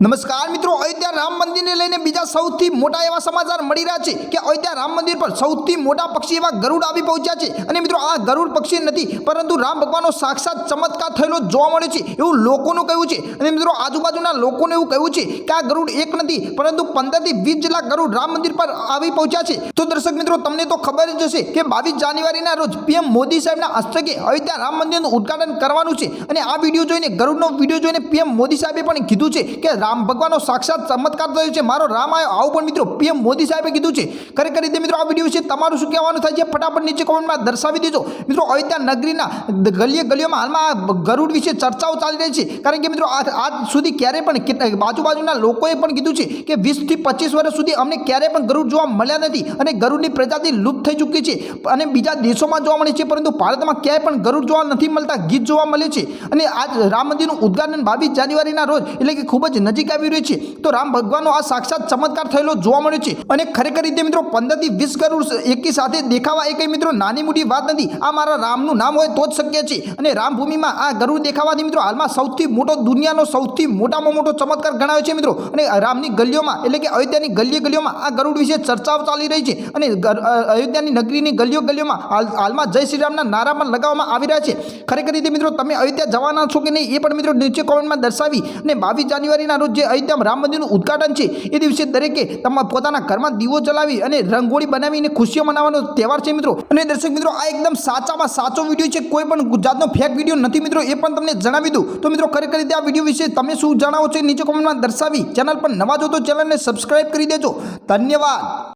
નમસ્કાર મિત્રો, અયોધ્યા રામ મંદિરને લઈને બીજા સૌથી મોટા એવા સમાચાર મળી રહ્યા છે કે અયોધ્યા રામ મંદિર પર સૌથી મોટા પક્ષી એવા ગરુડ આવી પહોંચ્યા છે। અને મિત્રો આ ગરુડ પક્ષી નથી પરંતુ રામ ભગવાનનો સાક્ષાત ચમત્કાર થયેલો જોવા મળે છે એવું લોકોનું કહેવું છે। અને મિત્રો આજુબાજુના લોકોને એવું કહેવું છે કે આ ગરુડ એક નથી પરંતુ 15 થી 20 જેટલા ગરુડ રામ મંદિર પર આવી પહોંચ્યા છે। તો દર્શક મિત્રો, તમને તો ખબર જ હશે કે 22 જાન્યુઆરીના રોજ પીએમ મોદી સાહેબના હસ્તકે અયોધ્યા રામ મંદિરનું ઉદ્ઘાટન કરવાનું છે। અને આ વિડીયો જોઈને, ગરુડનો વિડીયો જોઈને પીએમ મોદી સાહેબે પણ કીધું છે કે રામ ભગવાનનો સાક્ષાત ચમત્કાર થયો છે, મારો રામ આવ્યો, આવું પણ મિત્રો પીએમ મોદી સાહેબે કીધું છે। ખરેખર રીતે મિત્રો આ વિડીયો વિશે તમારું શું કહેવાનું થાય છે ફટાફટ નીચે કોમેન્ટમાં દર્શાવી દેજો। મિત્રો અયોધ્યા નગરીના ગલીઓમાં હાલમાં ગરુડ વિશે ચર્ચાઓ ચાલી રહી છે, કારણ કે મિત્રો આજ સુધી ક્યારેય પણ બાજુબાજુના લોકોએ પણ કીધું છે કે 20 થી 25 વર્ષ સુધી અમને ક્યારેય પણ ગરુડ જોવા મળ્યા નથી અને ગરુડની પ્રજાતિ લુપ્ત થઈ ચૂકી છે અને બીજા દેશોમાં જોવા મળે છે, પરંતુ ભારતમાં ક્યાંય પણ ગરુડ જોવા નથી મળતા, ગીધ જોવા મળે છે। અને આજ રામ મંદિરનું ઉદ્ઘાટન 22 જાન્યુઆરીના રોજ એટલે કે ખૂબ જ નજીક આવી રહ્યું છે, તો રામ ભગવાનનો આ સાક્ષાત ચમત્કાર થયેલો જોવા મળ્યો છે। અને ખરેખર રીતે મિત્રો 15 થી 20 ગરુડ એકી સાથે દેખાવા એ કંઈ મિત્રો નાની મોટી વાત નથી, આ મારા રામનું નામ હોય તો જ શક્ય છે। અને રામભૂમિમાં આ ગરુડ દેખાવાથી મિત્રો હાલમાં સૌથી મોટો, દુનિયાનો સૌથી મોટામાં મોટો ચમત્કાર ગણાયો છે મિત્રો। અને રામની ગલીઓમાં એટલે કે અયોધ્યાની ગલીઓમાં આ ગરુડ વિશે ચર્ચાઓ ચાલી રહી છે અને અયોધ્યાની નગરીની ગલીઓમાં હાલમાં જય શ્રી રામના નારા પણ લગાવવામાં આવી રહ્યા છે। ખરેખર રીતે મિત્રો તમે અયોધ્યા જવાના છો કે નહીં એ પણ મિત્રો નીચે કોમેન્ટમાં દર્શાવી અને 22 જાન્યુઆરીના રોજ જે અયોધ્યા રામ મંદિરનું ઉદ્ઘાટન છે એ દિવસે દરેકે તમારા પોતાના ઘરમાં દીવો જલાવી અને રંગોળી બનાવીને ખુશીઓ મનાવવાનો તહેવાર છે મિત્રો। અને દર્શક મિત્રો આ એકદમ સાચામાં સાચો વિડીયો છે, કોઈ પણ ગુજરાતનો ફેક વિડીયો નથી મિત્રો, એ પણ તમને જણાવી દઉં। તો મિત્રો ખરેખર રીતે આ વિડીયો વિશે તમે શું જણાવો છો નીચે કોમેન્ટમાં દર્શાવી ચેનલ પર નવા જો તો ચેનલને સબસ્ક્રાઇબ કરી દેજો। ધન્યવાદ।